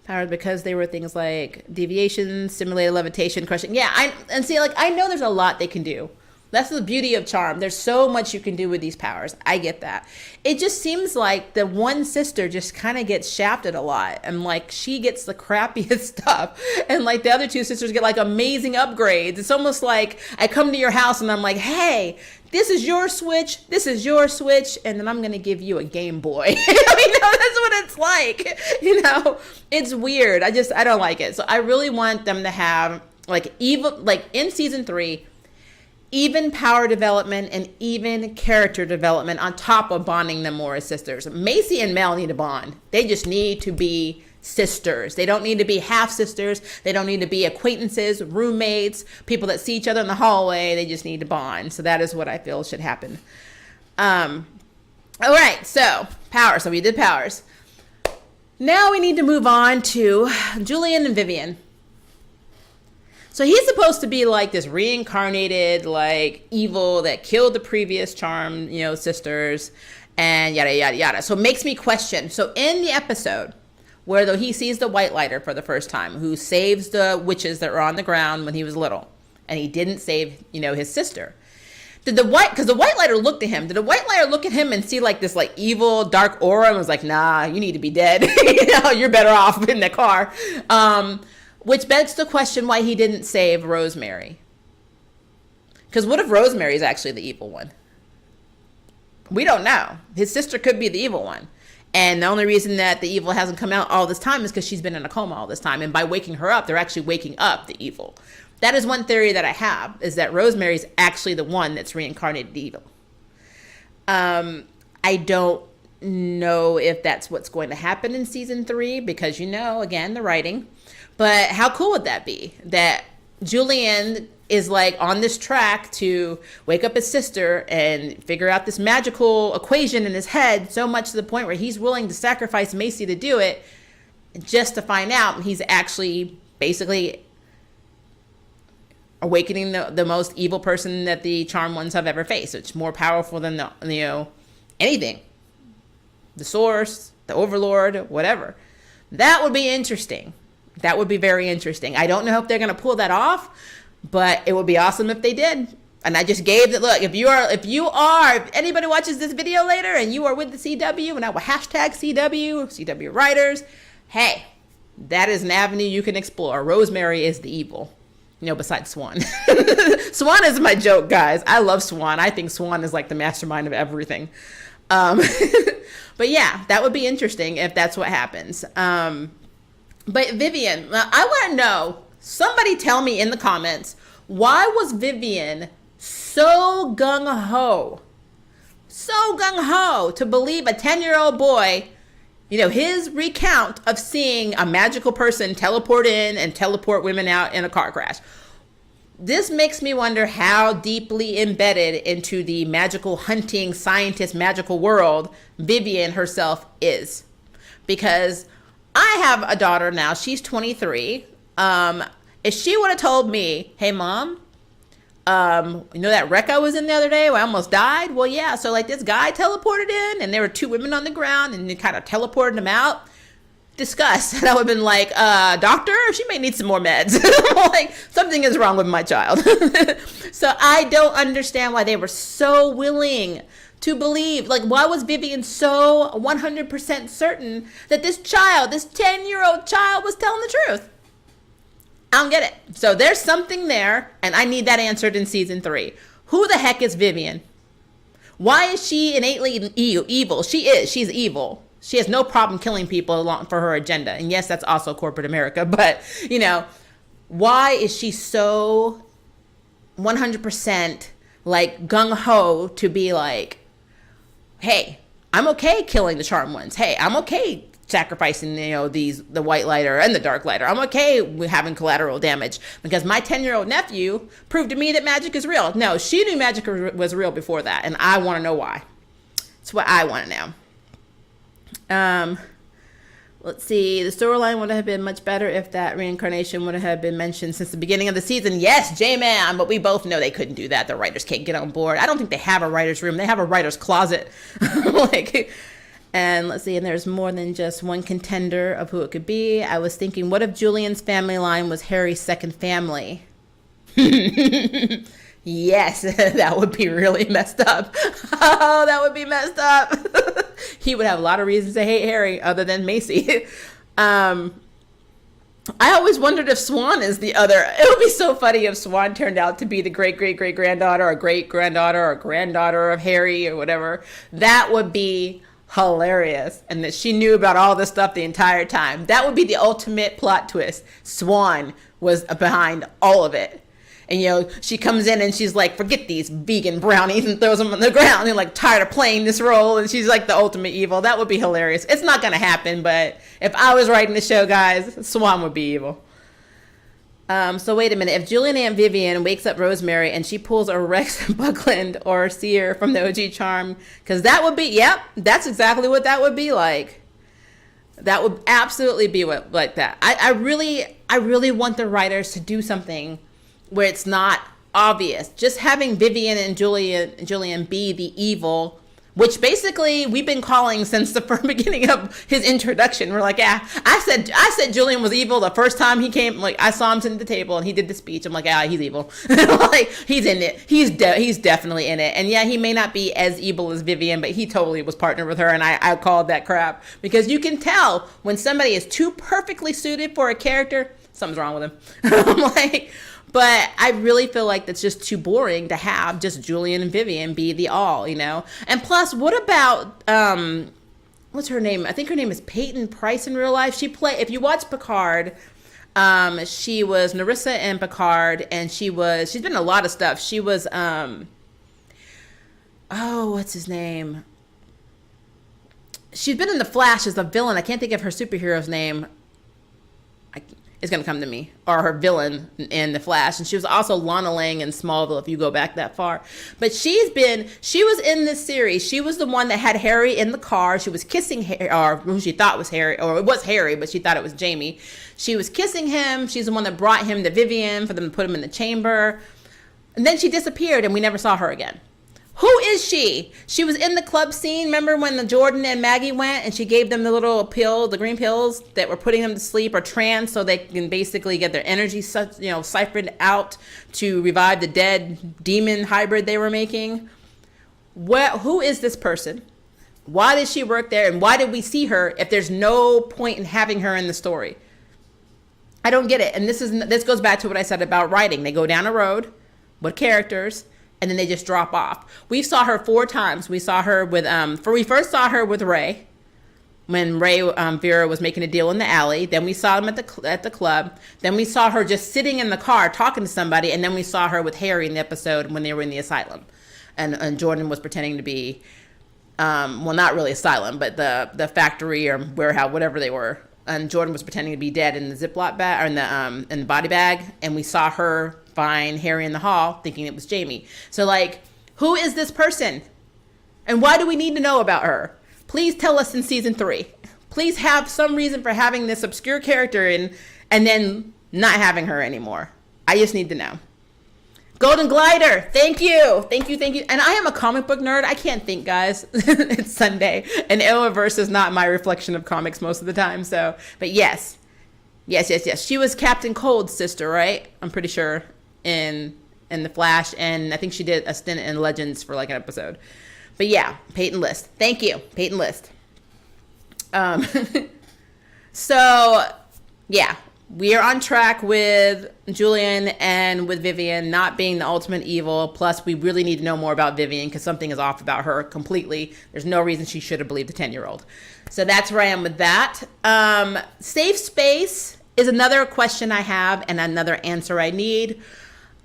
Powers because they were things like deviation, simulated levitation, crushing. Yeah, I know there's a lot they can do. That's the beauty of Charm. There's so much you can do with these powers. I get that. It just seems like the one sister just kind of gets shafted a lot. And like she gets the crappiest stuff. And like the other 2 sisters get like amazing upgrades. It's almost like I come to your house and I'm like, hey, this is your Switch. This is your Switch. And then I'm going to give you a Game Boy. I mean, no, that's what it's like. You know, it's weird. I don't like it. So I really want them to have like evil, like in season 3, even power development and even character development on top of bonding them more as sisters. Macy and Mel need to bond. They just need to be sisters. They don't need to be half sisters. They don't need to be acquaintances, roommates, people that see each other in the hallway. They just need to bond. So that is what I feel should happen. All right, so power. So we did powers. Now we need to move on to Julian and Vivian. So he's supposed to be like this reincarnated, like evil that killed the previous Charm, you know, sisters and yada, yada, yada. So it makes me question. So in the episode where though he sees the White Lighter for the first time, who saves the witches that were on the ground when he was little, and he didn't save, you know, his sister. Because the White Lighter looked at him. Did the White Lighter look at him and see like this like evil dark aura and was like, nah, you need to be dead. You know, you're better off in the car. Which begs the question why he didn't save Rosemary. Because what if Rosemary is actually the evil one? We don't know. His sister could be the evil one. And the only reason that the evil hasn't come out all this time is because she's been in a coma all this time. And by waking her up, they're actually waking up the evil. That is one theory that I have, is that Rosemary is actually the one that's reincarnated evil. I don't know if that's what's going to happen in season 3 because, again, the writing. But how cool would that be? That Julian is like on this track to wake up his sister and figure out this magical equation in his head, so much to the point where he's willing to sacrifice Macy to do it just to find out he's actually basically awakening the most evil person that the Charmed Ones have ever faced. It's more powerful than anything. The Source, the Overlord, whatever. That would be interesting. That would be very interesting. I don't know if they're going to pull that off, but it would be awesome if they did. And I just gave that. Look, if anybody watches this video later and you are with the CW, and I will hashtag CW writers, hey, that is an avenue you can explore. Rosemary is the evil, besides Swan. Swan is my joke, guys. I love Swan. I think Swan is like the mastermind of everything. But yeah, that would be interesting if that's what happens. But Vivian, I want to know, somebody tell me in the comments, why was Vivian so gung-ho to believe a 10-year-old boy, his recount of seeing a magical person teleport in and teleport women out in a car crash. This makes me wonder how deeply embedded into the magical hunting scientist magical world Vivian herself is. Because I have a daughter now, she's 23. If she would have told me, hey mom, that wreck I was in the other day where I almost died? Well, yeah, so like this guy teleported in and there were 2 women on the ground and they kind of teleported them out. Discuss. And I would have been like, doctor, she may need some more meds. Like, something is wrong with my child. So I don't understand why they were so willing to believe. Like, why was Vivian so 100% certain that this 10-year-old child was telling the truth? I don't get it. So there's something there, and I need that answered in season 3. Who the heck is Vivian? Why is she innately evil? She's evil. She has no problem killing people for her agenda. And yes, that's also corporate America. But, why is she so 100% like gung-ho to be like, hey, I'm okay killing the Charmed Ones. Hey, I'm okay sacrificing, the white lighter and the dark lighter. I'm okay with having collateral damage because my 10-year-old nephew proved to me that magic is real. No, she knew magic was real before that. And I want to know why. It's what I want to know. Let's see. The storyline would have been much better if that reincarnation would have been mentioned since the beginning of the season. Yes, J-Man, but we both know they couldn't do that. The writers can't get on board. I don't think they have a writer's room. They have a writer's closet. And let's see. And there's more than just one contender of who it could be. I was thinking, what if Julian's family line was Harry's second family? Yes, that would be really messed up. Oh, that would be messed up. He would have a lot of reasons to hate Harry other than Macy. I always wondered if Swan is the other. It would be so funny if Swan turned out to be the great-great-great-granddaughter or great-granddaughter or granddaughter of Harry or whatever. That would be hilarious. And that she knew about all this stuff the entire time. That would be the ultimate plot twist. Swan was behind all of it. And, she comes in and she's like, forget these vegan brownies, and throws them on the ground. And like, tired of playing this role. And she's like the ultimate evil. That would be hilarious. It's not going to happen. But if I was writing the show, guys, Swan would be evil. So wait a minute. If Julian Aunt Vivian wakes up Rosemary and she pulls a Rex Buckland or Seer from the OG Charm, because that would be, yep, that's exactly what that would be like. That would absolutely be like that. I really want the writers to do something where it's not obvious. Just having Vivian and Julian be the evil, which basically we've been calling since the first beginning of his introduction. We're like, yeah, I said Julian was evil the first time he came. Like, I saw him sitting at the table and he did the speech. I'm like, yeah, he's evil. Like, he's in it. He's definitely in it. And yeah, he may not be as evil as Vivian, but he totally was partnered with her. And I called that crap, because you can tell when somebody is too perfectly suited for a character, something's wrong with him. I'm like, but I really feel like that's just too boring to have just Julian and Vivian be the all, you know? And plus, what about, what's her name? I think her name is Peyton Price in real life. If you watch Picard, she was Narissa in Picard, and she's been in a lot of stuff. She was, what's his name? She's been in The Flash as a villain. I can't think of her superhero's name. It's going to come to me. Or her villain in The Flash. And she was also Lana Lang in Smallville, if you go back that far. But she was in this series. She was the one that had Harry in the car. She was kissing Harry, or who she thought was Harry, or it was Harry, but she thought it was Jamie. She was kissing him. She's the one that brought him to Vivian for them to put him in the chamber. And then she disappeared, and we never saw her again. Who is she? She was in the club scene. Remember when the Jordan and Maggie went and she gave them the little pill, the green pills that were putting them to sleep or trance so they can basically get their energy, siphoned out to revive the dead demon hybrid they were making? Who is this person? Why did she work there? And why did we see her if there's no point in having her in the story? I don't get it. And this goes back to what I said about writing. They go down a road with characters, and then they just drop off. We saw her 4 times. We saw her with, we first saw her with Ray, when Ray Vera was making a deal in the alley. Then we saw him at the club. Then we saw her just sitting in the car talking to somebody. And then we saw her with Harry in the episode when they were in the asylum. And Jordan was pretending to be, not really asylum, but the factory or warehouse, whatever they were. And Jordan was pretending to be dead in the Ziploc bag, or in the body bag. And we saw her find Harry in the hall thinking it was Jamie. So who is this person? And why do we need to know about her? Please tell us in season 3. Please have some reason for having this obscure character in and then not having her anymore. I just need to know. Golden Glider. Thank you. Thank you. Thank you. And I am a comic book nerd. I can't think, guys. It's Sunday. And Arrowverse is not my reflection of comics most of the time. So, but yes. Yes. She was Captain Cold's sister, right? I'm pretty sure in The Flash. And I think she did a stint in Legends for an episode. But yeah, Peyton List. Thank you, Peyton List. So, yeah. We are on track with Julian and with Vivian not being the ultimate evil. Plus, we really need to know more about Vivian because something is off about her completely. There's no reason she should have believed a 10-year-old. So that's where I am with that. Safe space is another question I have and another answer I need.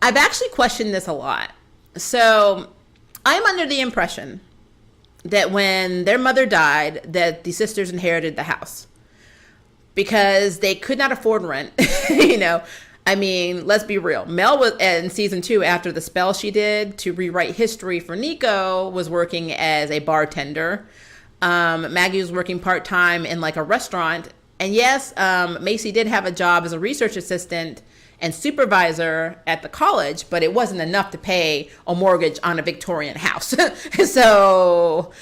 I've actually questioned this a lot. So I'm under the impression that when their mother died, that the sisters inherited the house. Because they could not afford rent, I mean, let's be real. Mel was in season 2 after the spell she did to rewrite history for Nico was working as a bartender. Maggie was working part-time in a restaurant. And yes, Macy did have a job as a research assistant and supervisor at the college, but it wasn't enough to pay a mortgage on a Victorian house. So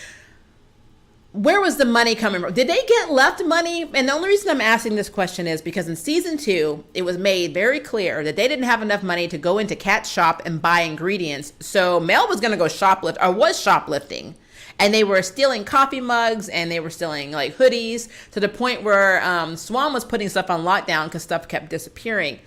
where was the money coming from? Did they get left money? And the only reason I'm asking this question is because in season 2, it was made very clear that they didn't have enough money to go into Kat's shop and buy ingredients. So Mel was going to go shoplift, or was shoplifting. And they were stealing coffee mugs and they were stealing hoodies to the point where Swan was putting stuff on lockdown because stuff kept disappearing.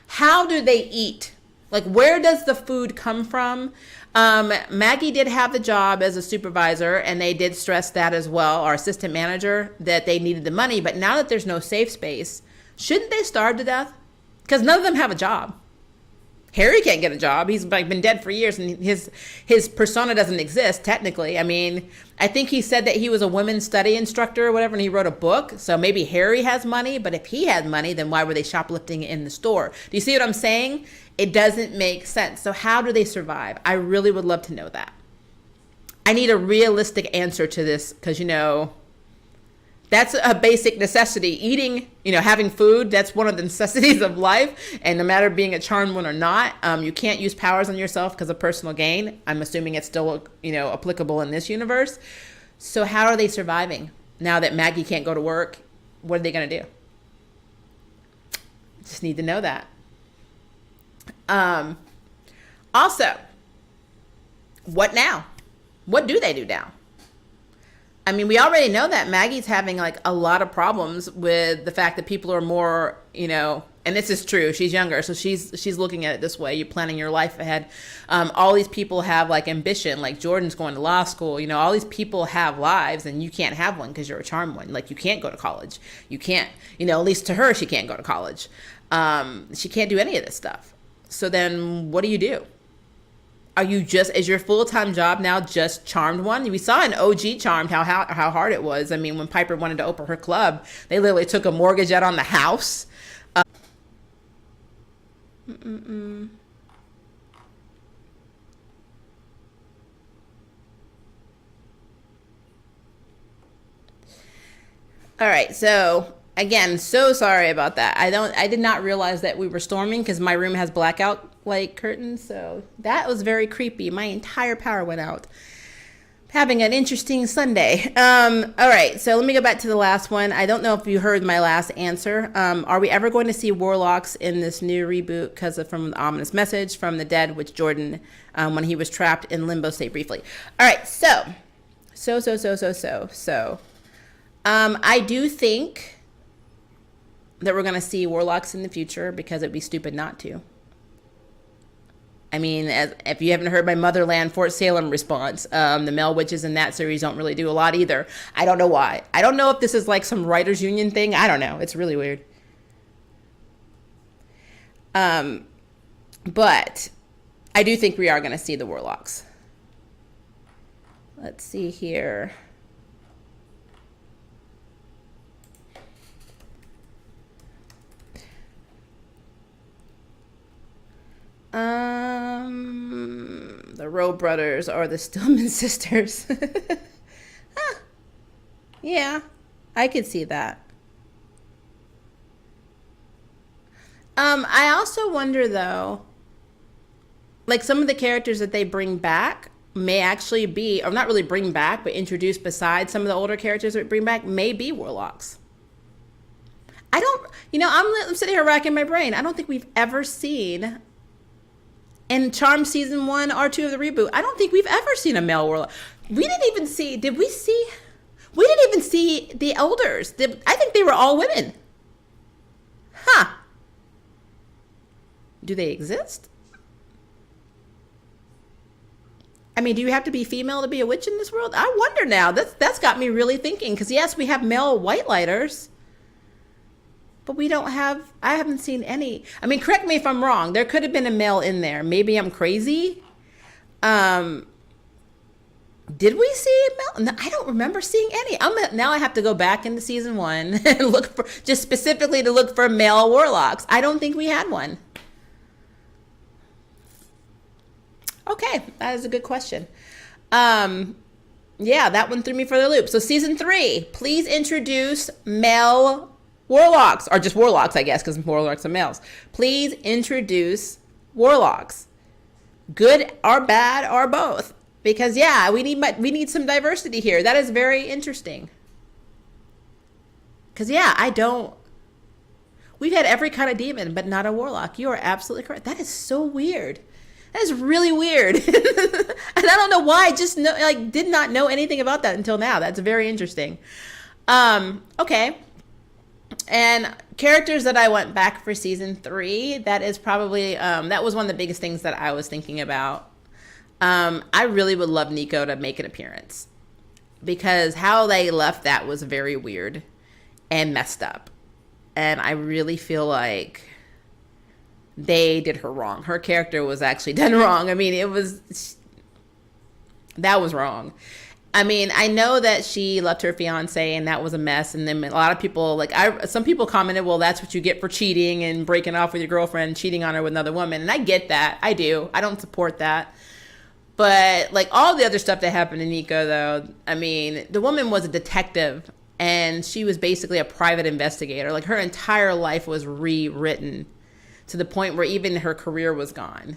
How do they eat? Where does the food come from? Maggie did have the job as a supervisor, and they did stress that as well, our assistant manager, that they needed the money. But now that there's no safe space, shouldn't they starve to death? Because none of them have a job. Harry can't get a job. He's been dead for years, and his persona doesn't exist, technically. I mean, I think he said that he was a women's study instructor or whatever, and he wrote a book. So maybe Harry has money, but if he had money, then why were they shoplifting in the store? Do you see what I'm saying? It doesn't make sense. So how do they survive? I really would love to know that. I need a realistic answer to this because, that's a basic necessity. Eating, having food, that's one of the necessities of life. And no matter being a charmed one or not, you can't use powers on yourself because of personal gain. I'm assuming it's still, applicable in this universe. So how are they surviving now that Maggie can't go to work? What are they going to do? Just need to know that. Also, what now? What do they do now? I mean, we already know that Maggie's having like a lot of problems with the fact that people are more, and this is true. She's younger, so she's looking at it this way. You're planning your life ahead. All these people have like ambition. Like Jordan's going to law school. All these people have lives, and you can't have one because you're a charmed one. Like you can't go to college. You can't. At least to her, she can't go to college. She can't do any of this stuff. So then, what do you do? Are you is your full-time job now just charmed one? We saw in OG Charmed how hard it was. I mean, when Piper wanted to open her club, they literally took a mortgage out on the house. All right, so again, so sorry about that. I did not realize that we were storming because my room has blackout like curtains, so that was very creepy. My entire power went out. Having an interesting Sunday. All right, so let me go back to the last one. I don't know if you heard my last answer. Are we ever going to see Warlocks in this new reboot because from the ominous message from the dead with Jordan when he was trapped in limbo state briefly? All right, so I do think that we're going to see Warlocks in the future because it'd be stupid not to. I mean, if you haven't heard my Motherland Fort Salem response, the Mel witches in that series don't really do a lot either. I don't know why. I don't know if this is like some writers union thing. I don't know. It's really weird. But I do think we are going to see the Warlocks. Let's see here. The Rowe brothers are the Stillman sisters. Yeah, I could see that. I also wonder though, like some of the characters that they bring back may actually be, or not really bring back, but introduce besides some of the older characters that bring back may be Warlocks. I don't, I'm sitting here racking my brain. I don't think we've ever seen in Charmed season 1 or 2 of the reboot, I don't think we've ever seen a male warlock. We didn't even see, did we see? We didn't even see the elders. I think they were all women. Huh. Do they exist? I mean, do you have to be female to be a witch in this world? I wonder now. That's got me really thinking. Because yes, we have male white lighters. But we don't have, I haven't seen any. I mean, correct me if I'm wrong. There could have been a male in there. Maybe I'm crazy. Did we see a male? No, I don't remember seeing any. Now I have to go back into season 1 and look for, just specifically to look for male warlocks. I don't think we had one. Okay, that is a good question. Yeah, that one threw me for the loop. So season 3, please introduce male warlocks, or just warlocks, I guess, because warlocks are males. Please introduce warlocks, good or bad or both, because yeah, we need some diversity here. That is very interesting. Because yeah, we've had every kind of demon, but not a warlock. You are absolutely correct. That is so weird. That is really weird, and I don't know why. I just did not know anything about that until now. That's very interesting. Okay. And characters that I went back for season 3, that is probably, that was one of the biggest things that I was thinking about. I really would love Nico to make an appearance because how they left that was very weird and messed up. And I really feel like they did her wrong. Her character was actually done wrong. I mean, that was wrong. I mean, I know that she left her fiance and that was a mess. And then a lot of people, some people commented, well, that's what you get for cheating and breaking off with your girlfriend and cheating on her with another woman. And I get that. I do. I don't support that. But all the other stuff that happened to Nico, though, I mean, the woman was a detective and she was basically a private investigator. Her entire life was rewritten to the point where even her career was gone.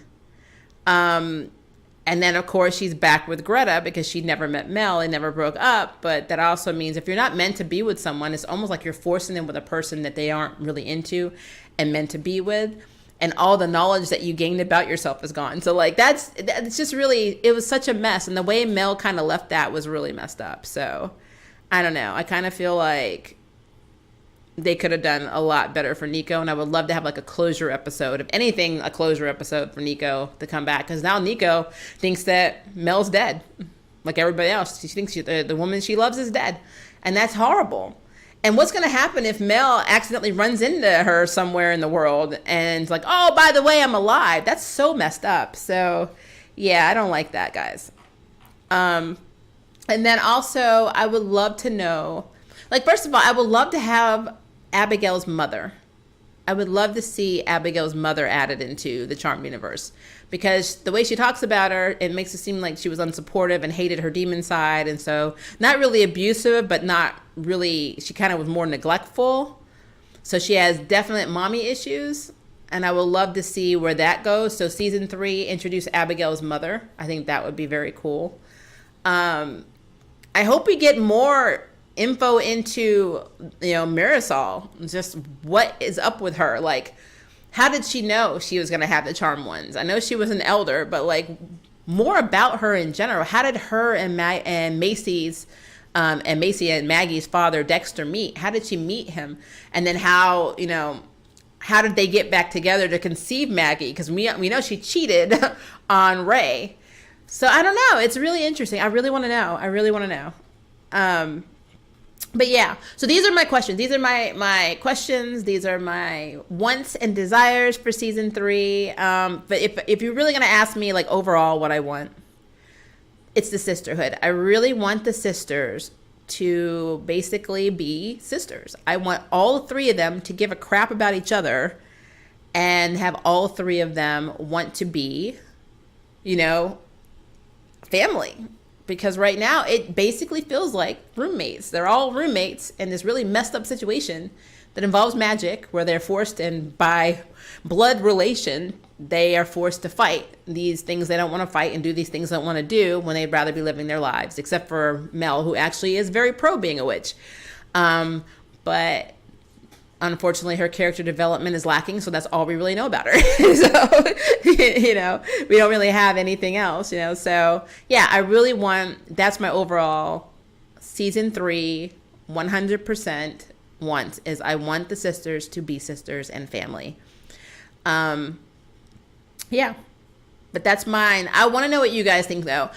And then, of course, she's back with Greta because she never met Mel and never broke up. But that also means if you're not meant to be with someone, it's almost like you're forcing them with a person that they aren't really into and meant to be with. And all the knowledge that you gained about yourself is gone. So, that's just really, it was such a mess. And the way Mel kind of left that was really messed up. So, I don't know. I kind of feel like they could have done a lot better for Nico, and I would love to have like a closure episode. If anything, a closure episode for Nico to come back, because now Nico thinks that Mel's dead, like everybody else. She thinks the woman she loves is dead, and that's horrible. And what's going to happen if Mel accidentally runs into her somewhere in the world and it's like, oh, by the way, I'm alive? That's so messed up. So, yeah, I don't like that, guys. And then also, I would love to know, like, first of all, I would love to have Abigail's mother. I would love to see Abigail's mother added into the Charmed universe, because the way she talks about her, it makes it seem like she was unsupportive and hated her demon side. And so not really abusive, but not really, she kind of was more neglectful. So she has definite mommy issues. And I would love to see where that goes. So season 3, introduce Abigail's mother. I think that would be very cool. I hope we get more info into, Marisol, just what is up with her. Like, how did she know she was going to have the charm ones? I know she was an elder, but like more about her in general. How did her and Macy and Maggie's father Dexter meet? How did she meet him? And then how did they get back together to conceive Maggie? Because we know she cheated on Ray. So I don't know. It's really interesting. I really want to know. But yeah, so these are my questions. These are my questions. These are my wants and desires for season 3. But if you're really going to ask me, like, overall what I want, it's the sisterhood. I really want the sisters to basically be sisters. I want all 3 of them to give a crap about each other and have all 3 of them want to be, family. Because right now, it basically feels like roommates. They're all roommates in this really messed up situation that involves magic, where they're forced, and by blood relation, they are forced to fight these things they don't want to fight and do these things they don't want to do when they'd rather be living their lives, except for Mel, who actually is very pro being a witch. But unfortunately, her character development is lacking, so that's all we really know about her. So, we don't really have anything else, So, yeah, I really that's my overall season 3, 100% want, is I want the sisters to be sisters and family. Yeah, but that's mine. I want to know what you guys think, though.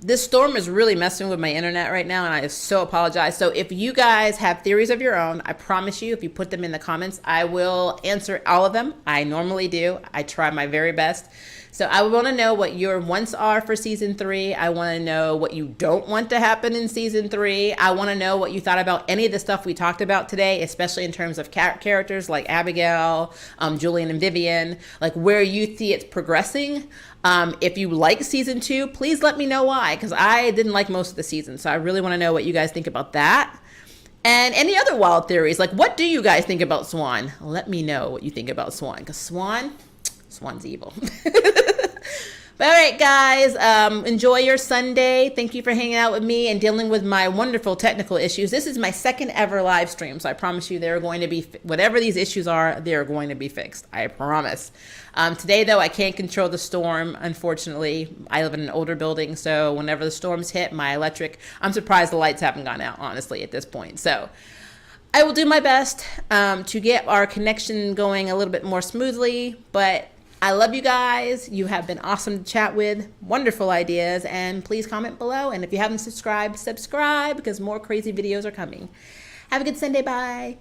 This storm is really messing with my internet right now, and I so apologize. So if you guys have theories of your own, I promise you, if you put them in the comments, I will answer all of them. I normally do. I try my very best. So I want to know what your wants are for season 3. I want to know what you don't want to happen in season 3. I want to know what you thought about any of the stuff we talked about today, especially in terms of characters like Abigail, Julian, and Vivian, like where you see it's progressing. If you like season 2, please let me know why, because I didn't like most of the season. So I really want to know what you guys think about that. And any other wild theories, like what do you guys think about Swan? Let me know what you think about Swan, because Swan's evil. But all right, guys, enjoy your Sunday. Thank you for hanging out with me and dealing with my wonderful technical issues. This is my second ever live stream, so I promise you they're going to be, whatever these issues are, they're going to be fixed. I promise. Today, though, I can't control the storm, unfortunately. I live in an older building, so whenever the storms hit, my electric, I'm surprised the lights haven't gone out, honestly, at this point. So I will do my best to get our connection going a little bit more smoothly, but I love you guys. You have been awesome to chat with. Wonderful ideas. And please comment below. And if you haven't subscribed, subscribe, because more crazy videos are coming. Have a good Sunday. Bye.